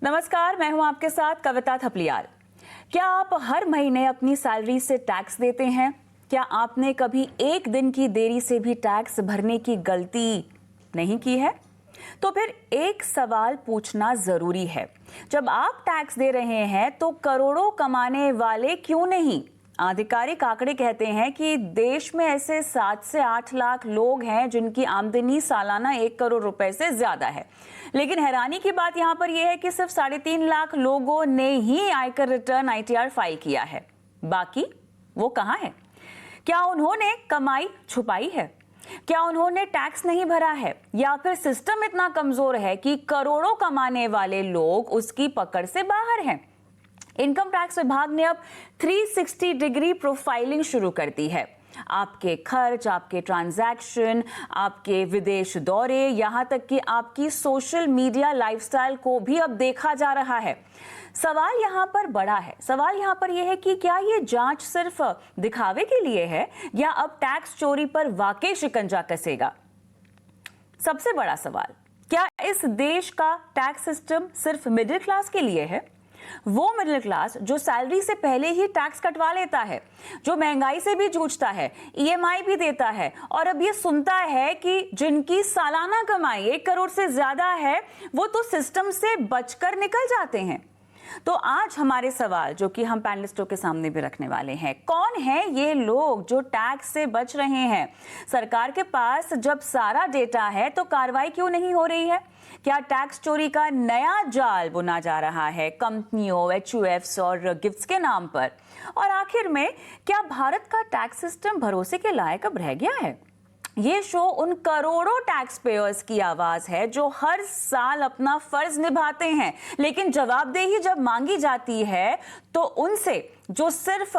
नमस्कार, मैं हूं आपके साथ कविता थपलियाल। क्या आप हर महीने अपनी सैलरी से टैक्स देते हैं? क्या आपने कभी एक दिन की देरी से भी टैक्स भरने की गलती नहीं की है? तो फिर एक सवाल पूछना जरूरी है, जब आप टैक्स दे रहे हैं तो करोड़ों कमाने वाले क्यों नहीं? आधिकारिक आंकड़े कहते हैं कि देश में ऐसे 7 से 8 लाख लोग हैं जिनकी आमदनी सालाना 1 करोड़ रुपए से ज्यादा है। लेकिन हैरानी की बात यहां पर यह है कि सिर्फ 3.5 लाख लोगों ने ही आयकर रिटर्न ITR फाइल किया है। बाकी वो कहां है? क्या उन्होंने कमाई छुपाई है? क्या उन्होंने टैक्स नहीं भरा है, या फिर सिस्टम इतना कमजोर है कि करोड़ों कमाने वाले लोग उसकी पकड़ से बाहर हैं? इनकम टैक्स विभाग ने अब 360 डिग्री प्रोफाइलिंग शुरू कर दी है। आपके खर्च, आपके ट्रांजैक्शन, आपके विदेश दौरे, यहां तक कि आपकी सोशल मीडिया लाइफस्टाइल को भी अब देखा जा रहा है। सवाल यहां पर बड़ा है। सवाल यहां पर यह है कि क्या ये जांच सिर्फ दिखावे के लिए है, या अब टैक्स चोरी पर वाकई शिकंजा कसेगा? सबसे बड़ा सवाल, क्या इस देश का टैक्स सिस्टम सिर्फ मिडिल क्लास के लिए है? वो मिडिल क्लास जो सैलरी से पहले ही टैक्स कटवा लेता है, जो महंगाई से भी जूझता है, EMI भी देता है, और अब ये सुनता है कि जिनकी सालाना कमाई 1 करोड़ से ज्यादा है वो तो सिस्टम से बचकर निकल जाते हैं। तो आज हमारे सवाल, जो कि हम पैनलिस्टों के सामने भी रखने वाले हैं, कौन है ये लोग जो टैक्स से बच रहे हैं? सरकार के पास जब सारा डेटा है तो कार्रवाई क्यों नहीं हो रही है? क्या टैक्स चोरी का नया जाल बुना जा रहा है कंपनियों, HUFs और गिफ्ट्स के नाम पर? और आखिर में, क्या भारत का टैक्स सिस्टम भरोसे के लायक अब रह गया है? ये शो उन करोड़ों टैक्स पेयर्स की आवाज है जो हर साल अपना फर्ज निभाते हैं, लेकिन जवाबदेही जब मांगी जाती है तो उनसे जो सिर्फ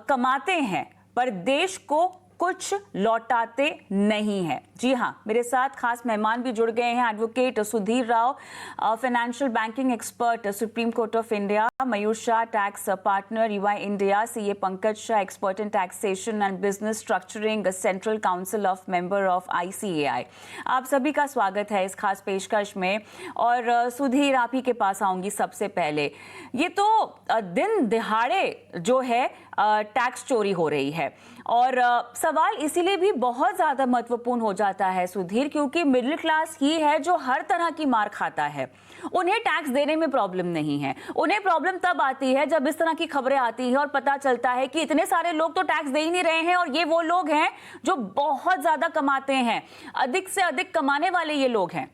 कमाते हैं पर देश को कुछ लौटाते नहीं है। जी हां, मेरे साथ खास मेहमान भी जुड़ गए हैं। Advocate Sudhir Rao, financial banking expert, supreme court of India; Mayur Shah, tax partner, EY India; CA Pankaj Shah, expert in taxation and business structuring, central council of member of ICAI। आप सभी का स्वागत है इस खास पेशकश में। और सुधीर, आप ही के पास आऊंगी सबसे पहले। ये तो दिन दिहाड़े जो है टैक्स चोरी हो रही है, और सवाल इसीलिए भी बहुत ज्यादा महत्वपूर्ण हो जाता है सुधीर, क्योंकि मिडिल क्लास ही है जो हर तरह की मार खाता है। उन्हें टैक्स देने में प्रॉब्लम नहीं है। उन्हें प्रॉब्लम तब आती है जब इस तरह की खबरें आती हैं और पता चलता है कि इतने सारे लोग तो टैक्स दे ही नहीं रहे हैं, और ये वो लोग हैं जो बहुत ज्यादा कमाते हैं, अधिक से अधिक कमाने वाले ये लोग हैं।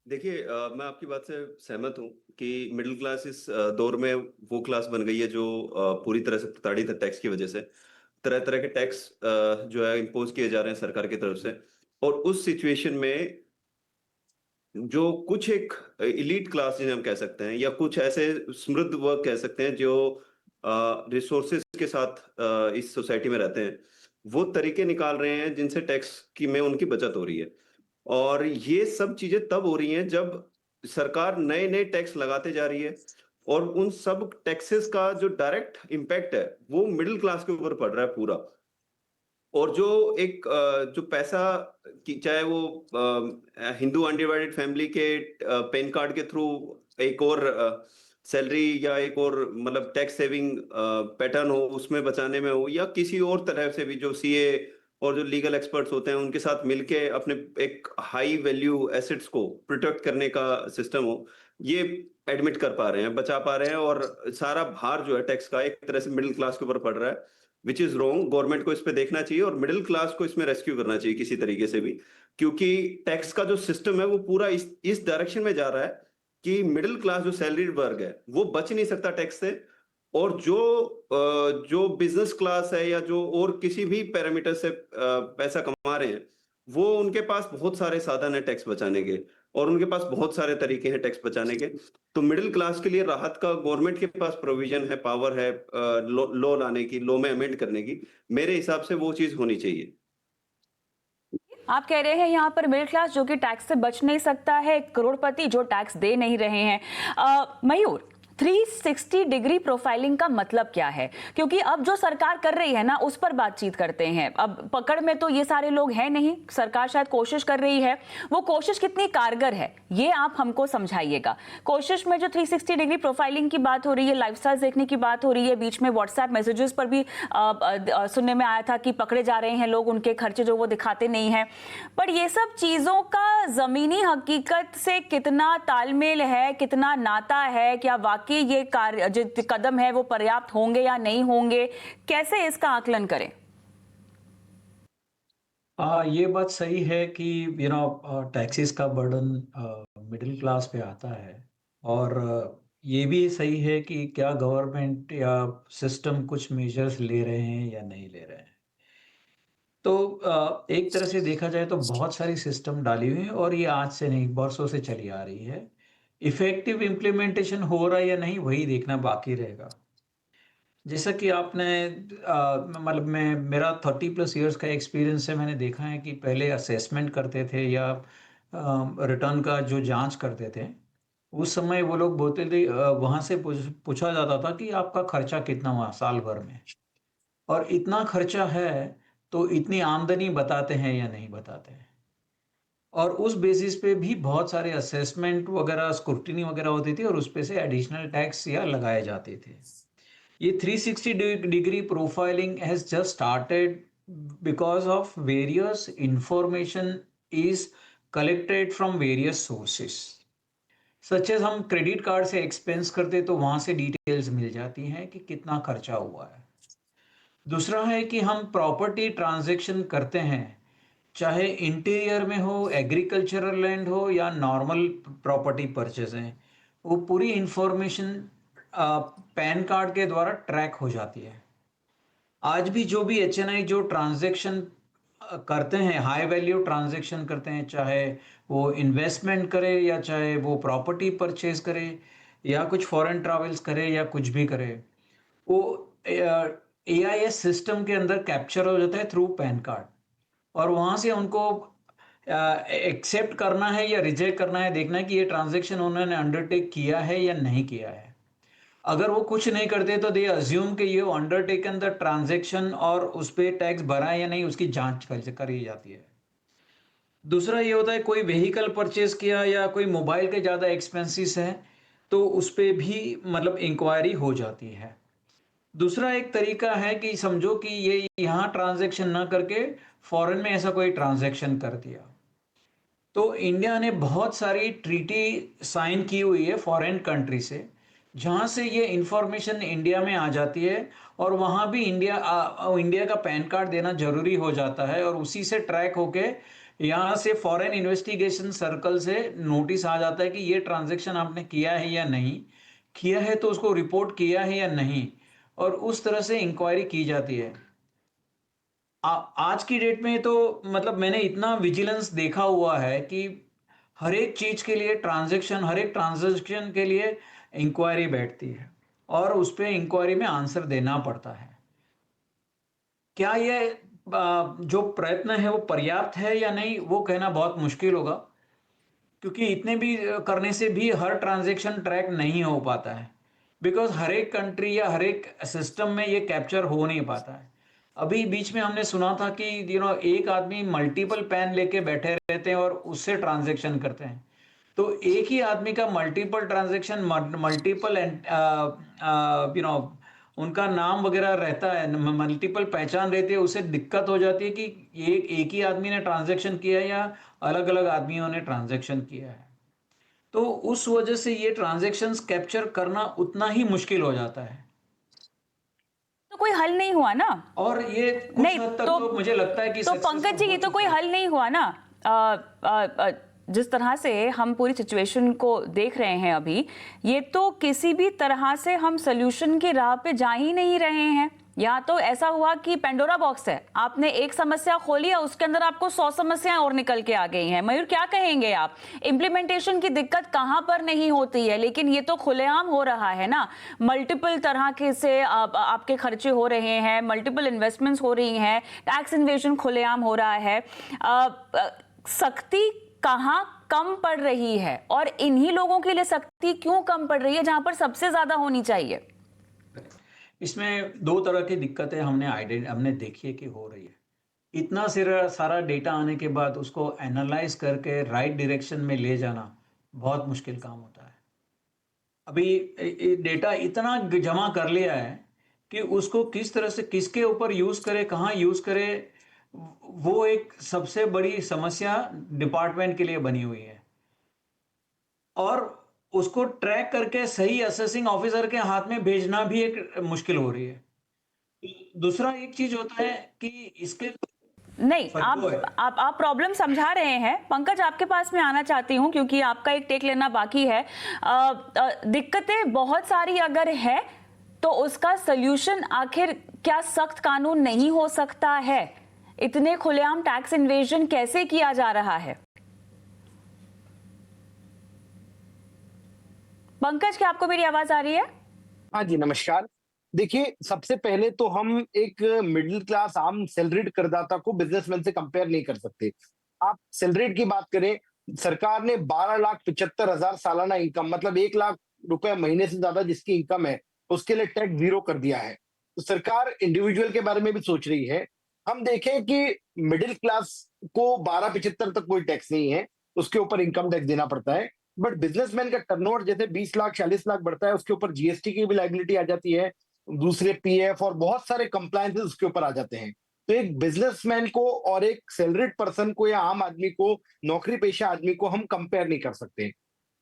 देखिए, मैं आपकी बात से सहमत हूँ कि मिडिल क्लास इस दौर में वो क्लास बन गई है जो पूरी तरह से प्रताड़ित है टैक्स की वजह से। तरह तरह के टैक्स जो है इम्पोज किए जा रहे हैं सरकार की तरफ से, और उस सिचुएशन में जो कुछ एक इलीट क्लास जिन्हें हम कह सकते हैं, या कुछ ऐसे समृद्ध वर्ग कह सकते हैं जो रिसोर्सेज के साथ इस सोसाइटी में रहते हैं, वो तरीके निकाल रहे हैं जिनसे टैक्स की में उनकी बचत हो रही है। और ये सब चीजें तब हो रही हैं जब सरकार नए नए टैक्स लगाते जा रही है, और उन सब टैक्सेस का जो डायरेक्ट इम्पैक्ट है वो मिडिल क्लास के ऊपर पड़ रहा है पूरा। और जो एक जो पैसा चाहे वो हिंदू अनडिवाइडेड फैमिली के पैन कार्ड के थ्रू एक और सैलरी या एक और मतलब टैक्स सेविंग पैटर्न हो उसमें बचाने में हो, या किसी और तरह से भी जो CA और जो लीगल एक्सपर्ट्स होते हैं उनके साथ मिलके अपने एक हाई वैल्यू एसेट्स को प्रोटेक्ट करने का सिस्टम हो, ये एडमिट कर पा रहे हैं, बचा पा रहे हैं। और सारा भार जो है टैक्स का एक तरह से मिडिल क्लास के ऊपर पड़ रहा है, विच इज रॉन्ग। गवर्नमेंट को इस पे देखना चाहिए और मिडिल क्लास को इसमें रेस्क्यू करना चाहिए किसी तरीके से भी, क्योंकि टैक्स का जो सिस्टम है वो पूरा इस डायरेक्शन में जा रहा है कि मिडिल क्लास जो सैलरीड वर्ग है वो बच नहीं सकता टैक्स से, और जो बिजनेस क्लास है या जो और किसी भी पैरामीटर से पैसा कमा रहे हैं, वो उनके पास बहुत सारे साधन है टैक्स बचाने के, और उनके पास बहुत सारे तरीके हैं टैक्स बचाने के। तो मिडिल क्लास के लिए राहत का गवर्नमेंट के पास प्रोविजन है, पावर है लॉ लाने की, लॉ में अमेंड करने की। मेरे हिसाब से वो चीज होनी चाहिए। आप कह रहे हैं यहाँ पर मिडिल क्लास जो कि टैक्स से बच नहीं सकता है, करोड़पति जो टैक्स दे नहीं रहे हैं। मयूर, 360 डिग्री प्रोफाइलिंग का मतलब क्या है? क्योंकि अब जो सरकार कर रही है ना, उस पर बातचीत करते हैं। अब पकड़ में तो ये सारे लोग हैं नहीं, सरकार शायद कोशिश कर रही है। वो कोशिश कितनी कारगर है, ये आप हमको समझाइएगा। कोशिश में जो 360 डिग्री प्रोफाइलिंग की बात हो रही है, लाइफस्टाइल देखने की बात हो रही है, बीच में व्हाट्सएप मैसेजेस पर भी सुनने में आया था कि पकड़े जा रहे हैं लोग, उनके खर्चे जो वो दिखाते नहीं हैं। पर ये सब चीजों का जमीनी हकीकत से कितना तालमेल है, कितना नाता है? क्या वाकई ये कार्य जो कदम है वो पर्याप्त होंगे या नहीं होंगे? कैसे इसका आकलन करें? ये बात सही है कि टैक्सेस का बर्डन मिडिल क्लास पे आता है। और ये भी सही है कि क्या गवर्नमेंट या सिस्टम कुछ मेजर्स ले रहे हैं या नहीं ले रहे हैं। तो एक तरह से देखा जाए तो बहुत सारी सिस्टम डाली हुई है और ये आज से नहीं, बरसों से चली आ रही है। इफेक्टिव इम्प्लीमेंटेशन हो रहा है या नहीं, वही देखना बाकी रहेगा। जैसा कि आपने मतलब मैं मेरा 30+ इयर्स का एक्सपीरियंस है। मैंने देखा है कि पहले असेसमेंट करते थे या रिटर्न का जो जांच करते थे, उस समय वो लोग बोलते थे, वहाँ से पूछा जाता था कि आपका खर्चा कितना हुआ साल भर में, और इतना खर्चा है तो इतनी आमदनी बताते हैं या नहीं बताते हैं। और उस बेसिस पे भी बहुत सारे असेसमेंट वगैरह, स्क्रूटिनी वगैरह होती थी और उस पे से एडिशनल टैक्स या लगाए जाते थे। ये 360 degree profiling has just started because of various information is collected from various sources. Such as हम क्रेडिट कार्ड से एक्सपेंस करते तो वहां से डिटेल्स मिल जाती हैं कि कितना खर्चा हुआ है। दूसरा है कि हम प्रॉपर्टी ट्रांजैक्शन करते हैं, चाहे इंटीरियर में हो, एग्रीकल्चरल लैंड हो या नॉर्मल प्रॉपर्टी परचेज है, वो पूरी इंफॉर्मेशन पैन कार्ड के द्वारा ट्रैक हो जाती है। आज भी जो भी HNI जो ट्रांजैक्शन करते हैं, हाई वैल्यू ट्रांजैक्शन करते हैं, चाहे वो इन्वेस्टमेंट करे या चाहे वो प्रॉपर्टी परचेज करे या कुछ फॉरेन ट्रैवल्स करे या कुछ भी करे, वो AIS सिस्टम के अंदर कैप्चर हो जाता है थ्रू पैन कार्ड। और वहाँ से उनको एक्सेप्ट करना है या रिजेक्ट करना है, देखना है कि ये ट्रांजैक्शन उन्होंने अंडरटेक किया है या नहीं किया है। अगर वो कुछ नहीं करते तो दे अज्यूम कि ये अंडरटेकन द ट्रांजैक्शन और उस पर टैक्स भरा है या नहीं, उसकी जांच करी जाती है। दूसरा ये होता है, कोई व्हीकल परचेज किया या कोई मोबाइल के ज़्यादा एक्सपेंसेस है तो उस पर भी मतलब इंक्वायरी हो जाती है। दूसरा एक तरीका है कि समझो कि ये यहाँ ट्रांजैक्शन ना करके फॉरेन में ऐसा कोई ट्रांजैक्शन कर दिया, तो इंडिया ने बहुत सारी ट्रीटी साइन की हुई है फॉरेन कंट्री से, जहाँ से ये इंफॉर्मेशन इंडिया में आ जाती है और वहाँ भी इंडिया का पैन कार्ड देना जरूरी हो जाता है। और उसी से ट्रैक होके यहाँ से फॉरेन इन्वेस्टिगेशन सर्कल से नोटिस आ जाता है कि ये ट्रांजैक्शन आपने किया है या नहीं किया है, तो उसको रिपोर्ट किया है या नहीं, और उस तरह से इंक्वायरी की जाती है। आज की डेट में तो मतलब मैंने इतना विजिलेंस देखा हुआ है कि हर एक चीज के लिए हर एक ट्रांजैक्शन के लिए इंक्वायरी बैठती है और उस पे इंक्वायरी में आंसर देना पड़ता है। क्या ये जो प्रयत्न है वो पर्याप्त है या नहीं, वो कहना बहुत मुश्किल होगा, क्योंकि इतने भी करने से भी हर ट्रांजैक्शन ट्रैक नहीं हो पाता है, बिकॉज हर एक कंट्री या हर एक सिस्टम में ये कैप्चर हो नहीं पाता है। अभी बीच में हमने सुना था कि एक आदमी मल्टीपल पैन लेके बैठे रहते हैं और उससे ट्रांजैक्शन करते हैं, तो एक ही आदमी का मल्टीपल ट्रांजैक्शन, मल्टीपल उनका नाम वगैरह रहता है, मल्टीपल पहचान रहती है, उससे दिक्कत हो जाती है कि एक ही आदमी ने ट्रांजैक्शन किया है या अलग अलग आदमियों ने ट्रांजैक्शन किया है। तो उस वजह से ये ट्रांजैक्शंस कैप्चर करना उतना ही मुश्किल हो जाता है। तो कोई हल नहीं हुआ ना? और ये कुछ नहीं, हद तक तो मुझे लगता है कि तो पंकज जी, ये तो कोई हल नहीं हुआ ना। जिस तरह से हम पूरी सिचुएशन को देख रहे हैं अभी, ये तो किसी भी तरह से हम सोल्यूशन की राह पे जा ही नहीं रहे हैं। या तो ऐसा हुआ कि पेंडोरा बॉक्स है, आपने एक समस्या खोली है, उसके अंदर आपको 100 समस्याएं और निकल के आ गई हैं। मयूर, क्या कहेंगे आप? इम्प्लीमेंटेशन की दिक्कत कहां पर नहीं होती है, लेकिन ये तो खुलेआम हो रहा है ना। मल्टीपल तरह के से आपके खर्चे हो रहे हैं, मल्टीपल इन्वेस्टमेंट्स हो रही हैं, टैक्स इन्वेजन खुलेआम हो रहा है। सख्ती कहाँ कम पड़ रही है और इन्हीं लोगों के लिए सख्ती क्यों कम पड़ रही है जहां पर सबसे ज्यादा होनी चाहिए? इसमें दो तरह की दिक्कतें हमने देखी है कि हो रही है। इतना सारा डेटा आने के बाद उसको एनालाइज करके राइट डायरेक्शन में ले जाना बहुत मुश्किल काम होता है। अभी डेटा इतना जमा कर लिया है कि उसको किस तरह से किसके ऊपर यूज करे, कहाँ यूज करे, वो एक सबसे बड़ी समस्या डिपार्टमेंट के लिए बनी हुई है। और उसको ट्रैक करके सही असेसिंग ऑफिसर के हाथ में भेजना भी एक मुश्किल हो रही है। दूसरा एक चीज होता है कि इसके नहीं, फतवा है। आप प्रॉब्लम समझा रहे हैं। पंकज, आपके पास मैं आना चाहती हूं क्योंकि आपका एक टेक लेना बाकी है। दिक्कतें बहुत सारी अगर है तो उसका सल्यूशन आखिर क्या सख्त कानून नहीं हो सकता है? इतने खुलेआम टैक्स इन्वेजन कैसे किया जा रहा है? पंकज, क्या आपको मेरी आवाज आ रही है? हाँ जी, नमस्कार। देखिए, सबसे पहले तो हम एक मिडिल क्लास आम सैलरीड करदाता को बिजनेसमैन से कंपेयर नहीं कर सकते। आप सैलरीड की बात करें, सरकार ने 12,75,000 सालाना इनकम मतलब 1 लाख रुपए महीने से ज्यादा जिसकी इनकम है, उसके लिए टैक्स जीरो कर दिया है। तो सरकार इंडिविजुअल के बारे में भी सोच रही है। हम देखें कि मिडिल क्लास को 12,75 तक कोई टैक्स नहीं है, उसके ऊपर इनकम टैक्स देना पड़ता है। बट बिजनेसमैन का टर्नओवर जैसे 20 लाख 40 लाख बढ़ता है, उसके ऊपर जीएसटी की भी लायबिलिटी आ जाती है, दूसरे पीएफ और बहुत सारे कंप्लायंसेस उसके ऊपर आ जाते हैं। तो एक बिजनेसमैन को और एक सैलरीड पर्सन को या आम आदमी को, नौकरी पेशा आदमी को हम कंपेयर नहीं कर सकते।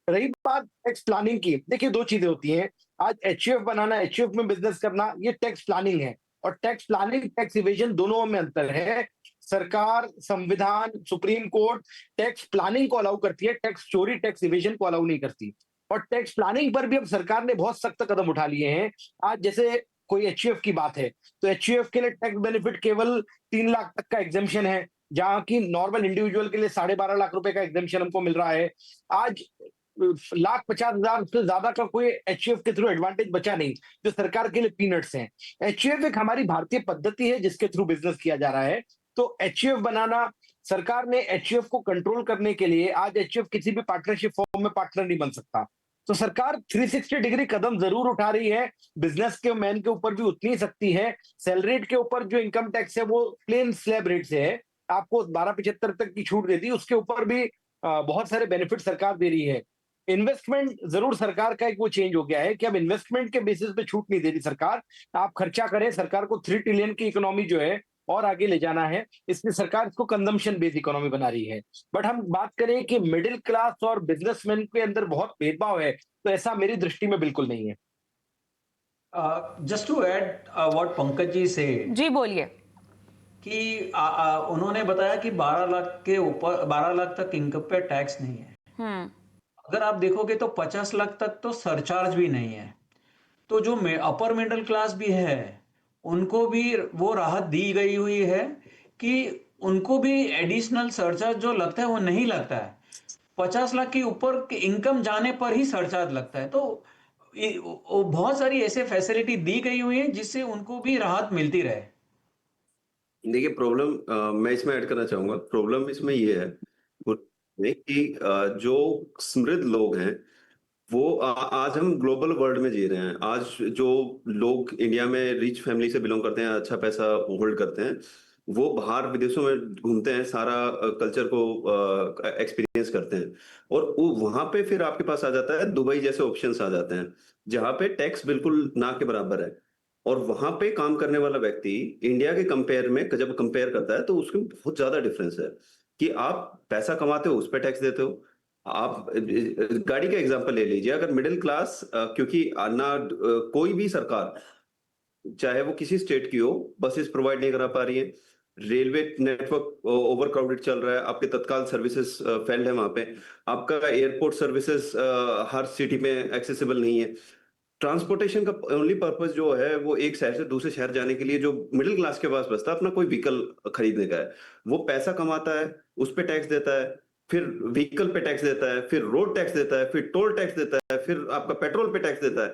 रही बात टैक्स प्लानिंग की, देखिए दो चीजें होती हैं। आज एचयूएफ बनाना, एचयूएफ में बिजनेस करना, ये टैक्स प्लानिंग है। और टैक्स प्लानिंग, टैक्स इवेजन, दोनों में अंतर है। सरकार, संविधान, सुप्रीम कोर्ट टैक्स प्लानिंग को अलाउ करती है, टैक्स चोरी, टैक्स इवेजन को अलाउ नहीं करती। और टैक्स प्लानिंग पर भी अब सरकार ने बहुत सख्त कदम उठा लिए हैं। आज जैसे कोई एचयूएफ की बात है तो एचयूएफ के लिए टैक्स बेनिफिट केवल 3 लाख तक का एग्जेम्पशन है, जहां की नॉर्मल इंडिविजुअल के लिए 12.5 लाख रुपए का एग्जेम्पशन हमको मिल रहा है। आज 1,50,000 से ज्यादा का कोई एचयूएफ के थ्रू एडवांटेज बचा नहीं, जो सरकार के लिए पीनट्स हैं। एचयूएफ एक हमारी भारतीय पद्धति है जिसके थ्रू बिजनेस किया जा रहा है। तो एचयूएफ बनाना, सरकार ने एचयूएफ को कंट्रोल करने के लिए, आज एचयूएफ किसी भी पार्टनरशिप फॉर्म में पार्टनर नहीं बन सकता। तो सरकार 360 डिग्री कदम जरूर उठा रही है। बिजनेस के मैन के ऊपर भी उतनी ही सख्ती है। सैलरीड के ऊपर जो इनकम टैक्स है वो प्लेन स्लैब रेट से है, आपको 12,75 तक की छूट देती है, उसके ऊपर भी बहुत सारे बेनिफिट सरकार दे रही है। इन्वेस्टमेंट जरूर सरकार का एक वो चेंज हो गया है कि अब इन्वेस्टमेंट के बेसिस पे छूट नहीं दे रही सरकार। आप खर्चा करें, सरकार को 3 ट्रिलियन की इकोनॉमी जो है और आगे ले जाना है, इसलिए सरकार इसको कंजम्पशन बेस्ड इकोनॉमी बना रही है। बट हम बात करें कि मिडिल क्लास और बिजनेसमैन के अंदर बहुत भेदभाव है, तो ऐसा मेरी दृष्टि में बिल्कुल नहीं है। Just to add what Pankaj ji से, जी बोलिए। कि उन्होंने बताया कि 12 लाख के ऊपर, 12 लाख तक इनकम पे टैक्स नहीं है। अगर आप देखोगे तो 50 लाख तक तो सरचार्ज भी नहीं है। तो जो अपर मिडिल क्लास भी है, उनको भी वो राहत दी गई हुई है कि उनको भी एडिशनल सरचार्ज जो लगता है वो नहीं लगता है। 50 लाख के ऊपर इनकम जाने पर ही सरचार्ज लगता है। तो बहुत सारी ऐसे फैसिलिटी दी गई हुई है जिससे उनको भी राहत मिलती रहे। देखिए, प्रॉब्लम मैं इसमें ऐड करना चाहूंगा। प्रॉब्लम इसमें ये है कि जो समृद्ध लोग हैं वो आज हम ग्लोबल वर्ल्ड में जी रहे हैं। आज जो लोग इंडिया में रिच फैमिली से बिलोंग करते हैं, अच्छा पैसा होल्ड करते हैं, वो बाहर विदेशों में घूमते हैं, सारा कल्चर को एक्सपीरियंस करते हैं। और वो वहां पे फिर आपके पास आ जाता है दुबई जैसे ऑप्शंस आ जाते हैं, जहां पे टैक्स बिल्कुल ना के बराबर है। और वहां पे काम करने वाला व्यक्ति इंडिया के कंपेयर में जब कंपेयर करता है तो उसमें बहुत ज्यादा डिफरेंस है कि आप पैसा कमाते हो उस पर टैक्स देते हो। आप गाड़ी का एग्जांपल ले लीजिए। अगर मिडिल क्लास, क्योंकि कोई भी सरकार, चाहे वो किसी स्टेट की हो, बसेस प्रोवाइड नहीं करा पा रही है, रेलवे नेटवर्क ओवर क्राउडेड चल रहा है, आपके तत्काल सर्विसेज फेल्ड है वहां पे, आपका एयरपोर्ट सर्विसेज हर सिटी में एक्सेसिबल नहीं है। ट्रांसपोर्टेशन का ओनली पर्पस जो है वो एक शहर से दूसरे शहर जाने के लिए जो मिडिल क्लास के पास बचता है अपना कोई व्हीकल खरीदने का है, वो पैसा कमाता है, उस पे टैक्स देता है, फिर व्हीकल पे टैक्स देता है, फिर रोड टैक्स देता है, फिर टोल टैक्स देता है, फिर आपका पेट्रोल पे टैक्स देता है।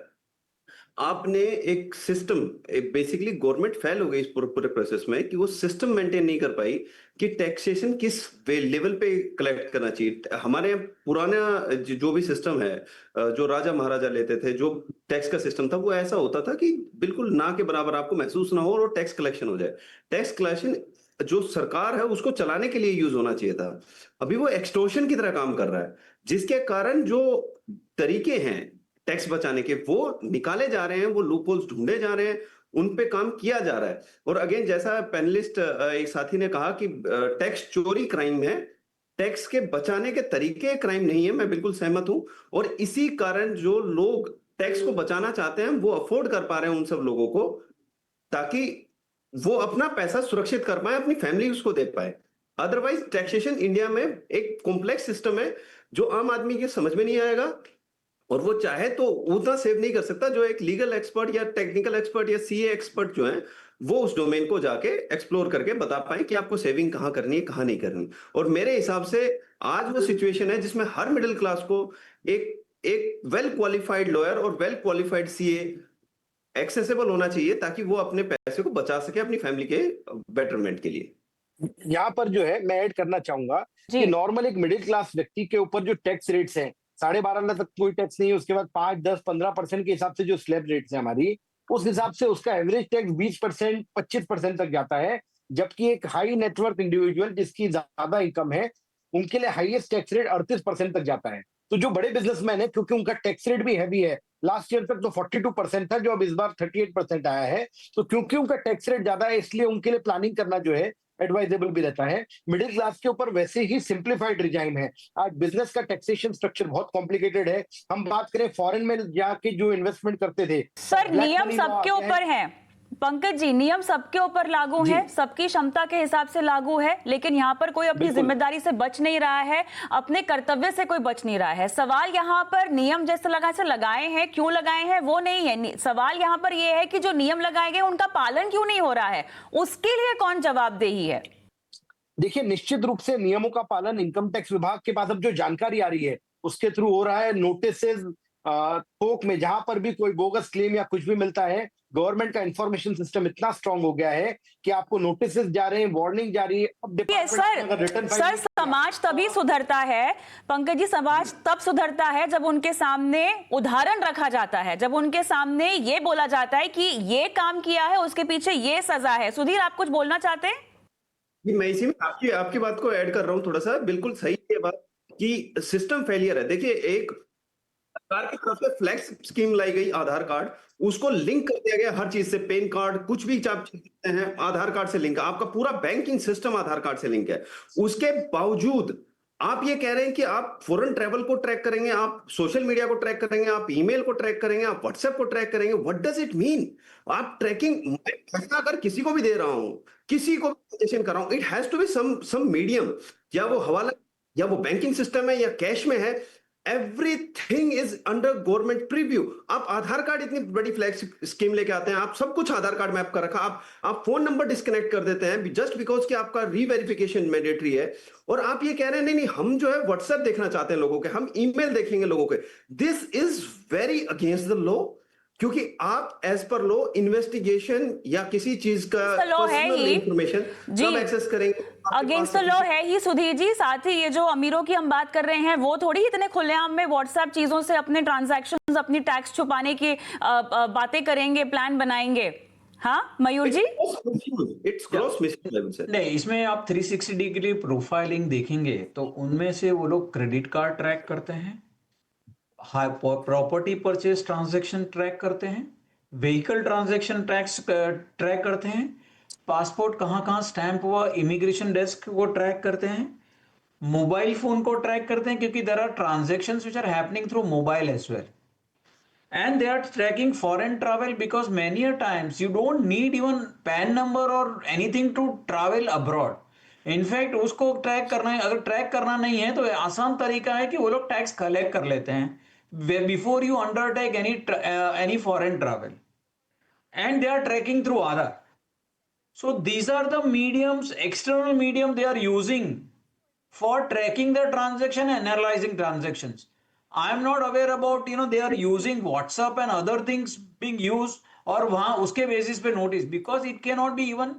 आपने एक सिस्टम, बेसिकली गवर्नमेंट फेल हो गई इस पूरे पूरे प्रोसेस में कि वो सिस्टम मेंटेन नहीं कर पाई कि टैक्सेशन किस लेवल पे कलेक्ट करना चाहिए। हमारे पुराना जो भी सिस्टम है, जो राजा महाराजा लेते थे, जो टैक्स का सिस्टम था, वो ऐसा होता था कि बिल्कुल ना के बराबर आपको महसूस ना हो और टैक्स कलेक्शन हो जाए। टैक्स कलेक्शन जो सरकार है उसको चलाने के लिए यूज होना चाहिए था। अभी वो एक्सटॉर्शन की तरह काम कर रहा है, जिसके कारण जो तरीके हैं टैक्स बचाने के वो निकाले जा रहे हैं, वो लूपहोल्स ढूंढे जा रहे हैं, उन पे काम किया जा रहा है। और अगेन, जैसा पैनलिस्ट एक साथी ने कहा कि टैक्स चोरी क्राइम है, टैक्स के बचाने के तरीके क्राइम नहीं है, मैं बिल्कुल सहमत हूं। और इसी कारण जो लोग टैक्स को बचाना चाहते हैं वो अफोर्ड कर पा रहे हैं उन सब लोगों को, ताकि वो अपना पैसा सुरक्षित कर पाए, अपनी फैमिली उसको दे पाए। अदरवाइज टैक्सेशन इंडिया में एक कॉम्प्लेक्स सिस्टम है जो आम आदमी के समझ में नहीं आएगा, और वो चाहे तो उतना सेव नहीं कर सकता जो एक लीगल एक्सपर्ट या टेक्निकल एक्सपर्ट या सीए एक्सपर्ट जो है वो उस डोमेन को जाके एक्सप्लोर करके बता पाए कि आपको सेविंग कहाँ करनी है, कहाँ नहीं करनी। और मेरे हिसाब से आज वो सिचुएशन है जिसमें हर मिडिल क्लास को एक एक वेल क्वालिफाइड लॉयर और वेल क्वालिफाइड सीए एक्सेसिबल होना चाहिए, ताकि वो अपने पैसे को बचा सके अपनी फैमिली के बेटरमेंट के लिए। यहाँ पर जो है मैं ऐड करना चाहूंगा जी। कि नॉर्मल एक मिडिल क्लास व्यक्ति के ऊपर जो टैक्स रेट्स हैं, 12.5 लाख तक कोई टैक्स नहीं है, उसके बाद 5, 10, 15% के हिसाब से जो स्लैब रेट्स है हमारी, उस हिसाब से उसका एवरेज टैक्स 20%, 25% तक जाता है। जबकि एक हाई नेटवर्क इंडिविजुअल जिसकी ज्यादा इनकम है, उनके लिए हाईएस्ट टैक्स रेट 38% तक जाता है। तो जो बड़े बिजनेसमैन है, क्योंकि उनका टैक्स रेट भी हैवी है, लास्ट ईयर तक तो 42% था, जो अब इस बार 38% आया है। तो क्योंकि उनका टैक्स रेट ज्यादा है, इसलिए उनके लिए प्लानिंग करना जो है एडवाइजेबल भी रहता है। मिडिल क्लास के ऊपर वैसे ही सिंप्लीफाइड रिजाइम है। आज बिजनेस का टैक्सेशन स्ट्रक्चर बहुत कॉम्प्लिकेटेड है। हम बात करें फॉरेन में जाके जो इन्वेस्टमेंट करते थे, सर, ब्लैक नियम मनी लॉ सबके आ गया है। ऊपर है। पंकज जी, नियम सबके ऊपर लागू जी। है, सबकी क्षमता के हिसाब से लागू है, लेकिन यहाँ पर कोई अपनी बिल्कुल। जिम्मेदारी से बच नहीं रहा है, अपने कर्तव्य से कोई बच नहीं रहा है। सवाल यहाँ पर नियम जैसे लगाए हैं, क्यों लगाए हैं वो नहीं है। सवाल यहाँ पर यह है कि जो नियम लगाए गए उनका पालन क्यों नहीं हो रहा है, उसके लिए कौन जवाबदेही है? देखिए, निश्चित रूप से नियमों का पालन इनकम टैक्स विभाग के पास अब जो जानकारी आ रही है उसके थ्रू हो रहा है। नोटिसेज थोक में जहां पर भी कोई बोगस क्लेम या कुछ भी मिलता है, गवर्नमेंट का इंफॉर्मेशन सिस्टम इतना स्ट्रांग हो गया है कि आपको नोटिसेज जा रहे हैं, वार्निंग जा रही है। अब सर, समाज तभी सुधरता है पंकज जी, समाज तब सुधरता है जब उनके सामने उदाहरण रखा जाता है, जब उनके सामने ये बोला जाता है कि ये काम किया है, उसके पीछे ये सजा है। सुधीर, आप कुछ बोलना चाहते हैं? मैं इसी में आपकी आपकी बात को ऐड कर रहा हूं थोड़ा सा। बिल्कुल सही है बात कि सिस्टम फेलियर है। देखिए, एक सरकार की तरफ से फ्लैक्स स्कीम लाई गई, आधार कार्ड, उसको लिंक कर दिया गया हर चीज से। पैन कार्ड, कुछ भी आप चाहते हैं आधार कार्ड से लिंक है, आपका पूरा बैंकिंग सिस्टम आधार कार्ड से लिंक है। उसके बावजूद आप ये कह रहे हैं कि आप फॉरेन ट्रैवल को ट्रैक करेंगे, आप सोशल मीडिया को ट्रैक करेंगे, आप ईमेल को ट्रैक करेंगे, आप व्हाट्सएप को ट्रैक करेंगे। What does it mean? आप ट्रैकिंग, मैं पैसा अगर किसी को भी दे रहा हूं, किसी को भी कर रहा हूं, it has to be some medium, या वो हवाला या वो बैंकिंग सिस्टम है या कैश में है। Everything is under government preview. आप आधार कार्ड इतनी बड़ी फ्लैक्स स्कीम लेके आते हैं, आप सब कुछ आधार कार्ड में आपका रखा, आप फोन नंबर डिस्कनेक्ट कर देते हैं जस्ट बिकॉज कि आपका रीवेरिफिकेशन मैंडेटरी है। और आप ये कह रहे हैं नहीं नहीं, हम जो है व्हाट्सएप देखना चाहते हैं लोगों के, हम ईमेल देखेंगे लोगों के। This is very against the law, क्योंकि आप एज पर लॉ इन्वेस्टिगेशन या किसी चीज का पर्सनल इंफॉर्मेशन सब एक्सेस करेंगे। अगेंस्ट द लॉ है ही सुधीर जी। साथ ही ये जो अमीरों की हम बात कर रहे हैं, वो थोड़ी इतने खुलेआम में व्हाट्सएप चीजों से अपने ट्रांजैक्शंस, अपनी टैक्स छुपाने की बातें करेंगे, प्लान बनाएंगे। हाँ मयूर जी, इट्स ग्रॉस मिसयूज। नहीं, इसमें आप 360 डिग्री प्रोफाइलिंग देखेंगे तो उनमें से वो लोग क्रेडिट कार्ड ट्रैक करते हैं, प्रॉपर्टी परचेज ट्रांजैक्शन ट्रैक करते हैं, व्हीकल ट्रांजैक्शन ट्रैक करते हैं, पासपोर्ट कहाँ कहाँ स्टैंप हुआ, इमिग्रेशन डेस्क को ट्रैक करते हैं, मोबाइल फोन को ट्रैक करते हैं, क्योंकि there are transactions which are happening through mobile as well, and they are tracking foreign travel because many a times you don't need even PAN number or anything to travel abroad. In fact उसको track करना है, अगर track करना नहीं है तो आसान तरीका है कि वो लोग टैक्स कलेक्ट कर लेते हैं before you undertake any foreign travel, and they are tracking through Aadhaar. So these are the mediums, external medium they are using for tracking the transaction and analyzing transactions. I am not aware about, they are using WhatsApp and other things being used, और वहां उसके basis पे notice, because it cannot be even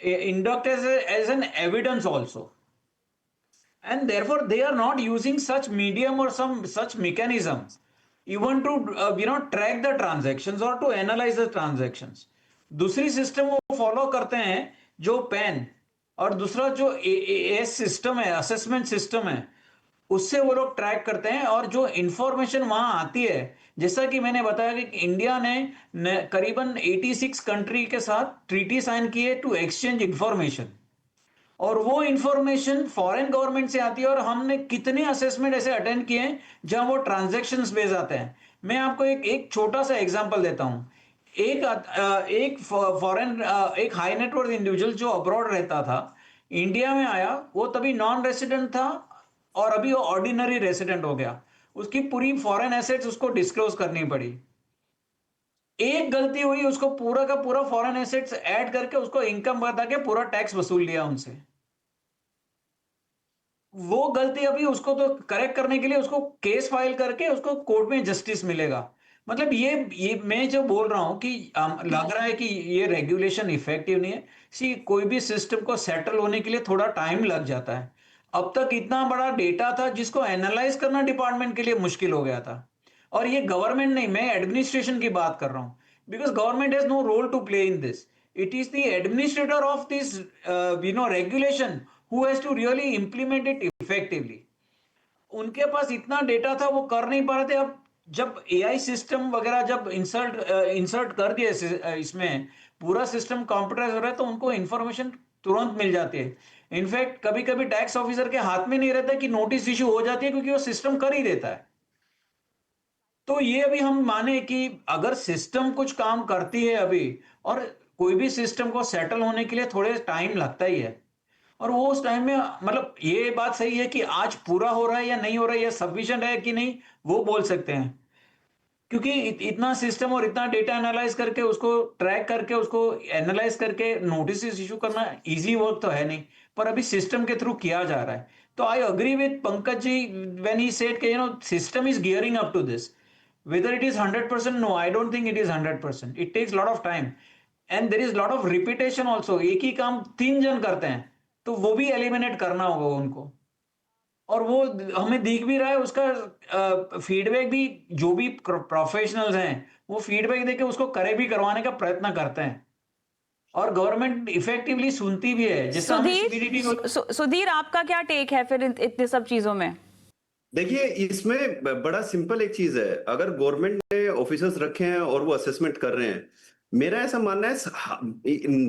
inducted as an evidence also. And therefore they are not using such medium or some such mechanism even to track the transactions or to analyze the transactions. दूसरी system वो follow करते हैं जो pen, और दूसरा जो as system है, assessment system है, उससे वो लोग ट्रैक करते हैं। और जो इंफॉर्मेशन वहां आती है, जैसा कि मैंने बताया कि इंडिया ने करीबन 86 कंट्री के साथ ट्रीटी साइन किए टू एक्सचेंज इंफॉर्मेशन, और वो इंफॉर्मेशन फॉरेन गवर्नमेंट से आती है। और हमने कितने असेसमेंट ऐसे अटेंड किए हैं जहां वो ट्रांजैक्शंस बेस आते हैं। मैं आपको एक छोटा सा एग्जांपल देता हूं। एक फॉरेन एक हाई नेटवर्थ इंडिविजुअल जो अब्रॉड रहता था, इंडिया में आया, वो तभी नॉन रेसिडेंट था और अभी वो ऑर्डिनरी रेसिडेंट हो गया। उसकी पूरी फॉरेन एसेट्स उसको डिस्क्लोज करनी पड़ी। एक गलती हुई, उसको पूरा का पूरा फॉरेन एसेट्स ऐड करके उसको इनकम बता के पूरा टैक्स वसूल लिया उनसे। वो गलती अभी उसको तो करेक्ट करने के लिए उसको केस फाइल करके उसको कोर्ट में जस्टिस मिलेगा। मतलब ये मैं जो बोल रहा हूं कि लग रहा है कि ये रेगुलेशन इफेक्टिव नहीं है। सी, कोई भी सिस्टम को सेटल होने के लिए थोड़ा टाइम लग जाता है। अब तक इतना बड़ा डेटा था जिसको एनालाइज करना डिपार्टमेंट के लिए मुश्किल हो गया था। और ये गवर्नमेंट नहीं, मैं एडमिनिस्ट्रेशन की बात कर रहा हूं, because government has no role to play in this. It is the administrator of this regulation who has to really implement it effectively. उनके पास इतना डेटा था, वो कर नहीं पा रहे थे। अब जब एआई सिस्टम वगैरह जब इंसर्ट कर दिए इसमें, पूरा सिस्टम कंप्यूटराइज हो रहा है, तो उनको इंफॉर्मेशन तुरंत मिल जाती है। इनफैक्ट कभी कभी टैक्स ऑफिसर के हाथ में नहीं रहता कि नोटिस इशू हो जाती है, क्योंकि वो सिस्टम कर ही देता है। तो ये अभी हम माने कि अगर सिस्टम कुछ काम करती है अभी, और कोई भी सिस्टम को सेटल होने के लिए थोड़े टाइम लगता ही है, और वो उस टाइम में, मतलब ये बात सही है कि आज पूरा हो रहा है या नहीं हो रहा है या सफिशिएंट है कि नहीं, वो बोल सकते हैं। क्योंकि इतना सिस्टम और इतना डेटा एनालाइज करके उसको ट्रैक करके उसको एनालाइज करके नोटिस इशू करना इजी वर्क तो है नहीं, पर अभी सिस्टम के थ्रू किया जा रहा है। तो I agree with Pankaj ji when he said कि system is gearing up to this. Whether it is 100%, no, I don't think it is 100%. It takes lot of time and there is lot of repetition also. एक ही काम 3 जन करते हैं, तो वो भी eliminate करना होगा उनको। और वो हमें दिख भी रहा है, उसका फीडबैक भी, जो भी प्रोफेशनल्स हैं वो फीडबैक देके उसको करे भी करवाने का प्रयत्न करते हैं, और गवर्नमेंट इफेक्टिवली सुनती भी है। जैसा हमें CBDT सुधीर, आपका क्या टेक है फिर इतने सब चीजों में? देखिए, इसमें बड़ा सिंपल एक चीज है। अगर गवर्नमेंट ने ऑफिसर्स रखे हैं और वो असेसमेंट कर रहे हैं, मेरा ऐसा मानना है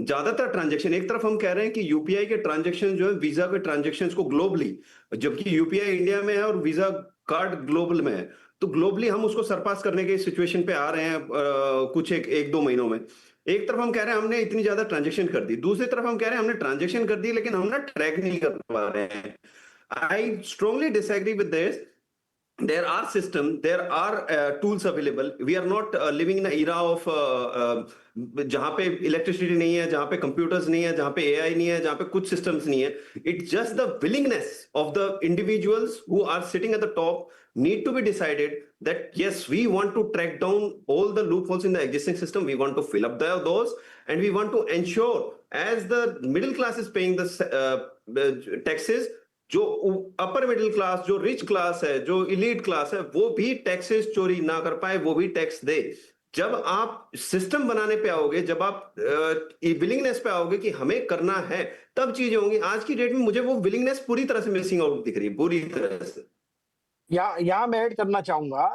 ज्यादातर ट्रांजैक्शन, एक तरफ हम कह रहे हैं कि यूपीआई के ट्रांजैक्शन जो है वीजा के ट्रांजैक्शन को ग्लोबली, जबकि यूपीआई इंडिया में है और वीजा कार्ड ग्लोबल में है, तो ग्लोबली हम उसको सरपास करने के सिचुएशन पे आ रहे हैं कुछ एक दो महीनों में। एक तरफ हम कह रहे हैं हमने इतनी ज्यादा ट्रांजैक्शन कर दी, दूसरी तरफ हम कह रहे हैं हमने ट्रांजैक्शन कर दी लेकिन हम ना ट्रैक नहीं कर पा रहे हैं। I strongly disagree with this. There are systems, there are tools available. We are not living in an era of जहां पे इलेक्ट्रिसिटी नहीं है, जहां पे कंप्यूटर्स नहीं है, जहां पे एआई नहीं है, जहां पे कुछ सिस्टम्स नहीं है। It's just the willingness of the individuals who are sitting at the top need to be decided that yes, we want to track down all the loopholes in the existing system. We want to fill up those, and we want to ensure as the middle class is paying the taxes, जो upper middle class, जो rich class है, जो elite class है, वो भी taxes चोरी ना कर पाए, वो भी टैक्स दे। जब आप सिस्टम बनाने पे आओगे, जब आप विलिंगनेस पे आओगे कि हमें करना है, तब चीजें होंगी। आज की डेट में मुझे वो विलिंगनेस पूरी तरह से मिसिंग आउट दिख रही है, पूरी तरह से। यहाँ मैं ऐड करना चाहूंगा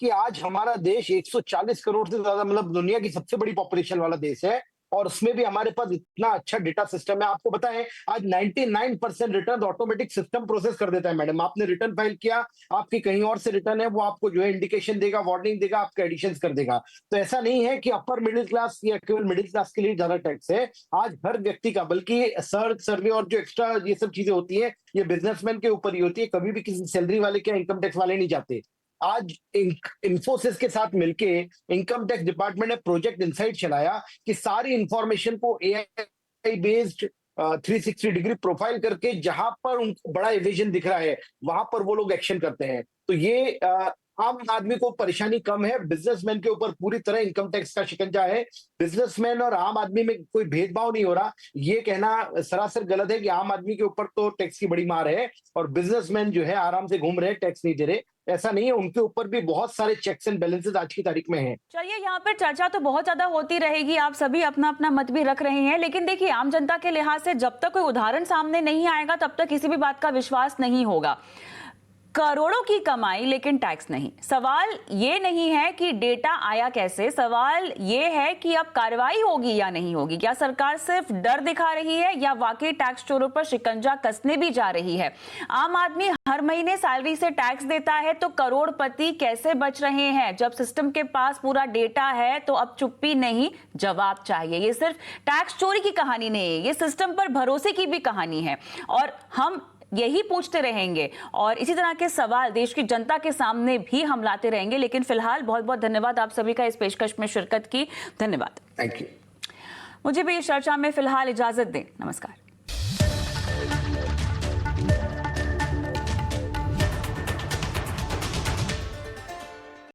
कि आज हमारा देश 140 करोड़ से ज्यादा, मतलब दुनिया की सबसे बड़ी पॉपुलेशन वाला देश है, और उसमें भी हमारे पास इतना अच्छा डेटा सिस्टम है। आपको पता है आज 99% रिटर्न ऑटोमेटिक सिस्टम प्रोसेस कर देता है। मैडम, आपने रिटर्न फाइल किया, आपकी कहीं और से रिटर्न है, वो आपको जो है इंडिकेशन देगा, वार्निंग देगा, आपका एडिशंस कर देगा। तो ऐसा नहीं है कि अपर मिडिल क्लास या केवल मिडिल क्लास के लिए ज्यादा टैक्स है। आज हर व्यक्ति का, बल्कि सर्च सर्वे और जो एक्स्ट्रा ये सब चीजें होती है, ये बिजनेसमैन के ऊपर ही होती है। कभी भी किसी सैलरी वाले के इनकम टैक्स वाले नहीं जाते। आज इंफोसिस के साथ मिलके इनकम टैक्स डिपार्टमेंट ने प्रोजेक्ट इनसाइट चलाया कि सारी इंफॉर्मेशन को एआई बेस्ड 360 डिग्री प्रोफाइल करके जहां पर उनको बड़ा एविजन दिख रहा है वहां पर वो लोग एक्शन करते हैं। तो ये आम आदमी को परेशानी कम है, बिजनेसमैन के ऊपर पूरी तरह इनकम टैक्स का शिकंजा है। बिजनेसमैन और आम आदमी में कोई भेदभाव नहीं हो रहा, ये कहना सरासर गलत है कि आम आदमी के ऊपर तो टैक्स की बड़ी मार है और बिजनेसमैन जो है आराम से घूम रहे हैं, टैक्स नहीं दे रहे। ऐसा नहीं है, उनके ऊपर भी बहुत सारे चेक्स एंड बैलेंसेस आज की तारीख में हैं। चलिए, यहाँ पर चर्चा तो बहुत ज्यादा होती रहेगी, आप सभी अपना अपना मत भी रख रहे हैं, लेकिन देखिए आम जनता के लिहाज से जब तक कोई उदाहरण सामने नहीं आएगा तब तक किसी भी बात का विश्वास नहीं होगा। करोड़ों की कमाई लेकिन टैक्स नहीं। सवाल ये नहीं है कि डेटा आया कैसे, सवाल ये है कि अब कार्रवाई होगी या नहीं होगी। क्या सरकार सिर्फ डर दिखा रही है या वाकई टैक्स चोरों पर शिकंजा कसने भी जा रही है? आम आदमी हर महीने सैलरी से टैक्स देता है तो करोड़पति कैसे बच रहे हैं? जब सिस्टम के पास पूरा डेटा है तो अब चुप्पी नहीं, जवाब चाहिए। ये सिर्फ टैक्स चोरी की कहानी नहीं है, ये सिस्टम पर भरोसे की भी कहानी है और हम यही पूछते रहेंगे और इसी तरह के सवाल देश की जनता के सामने भी हम लाते रहेंगे। लेकिन फिलहाल बहुत बहुत धन्यवाद आप सभी का इस पेशकश में शिरकत की। धन्यवाद। Thank you. मुझे भी इस चर्चा में फिलहाल इजाजत दें। नमस्कार।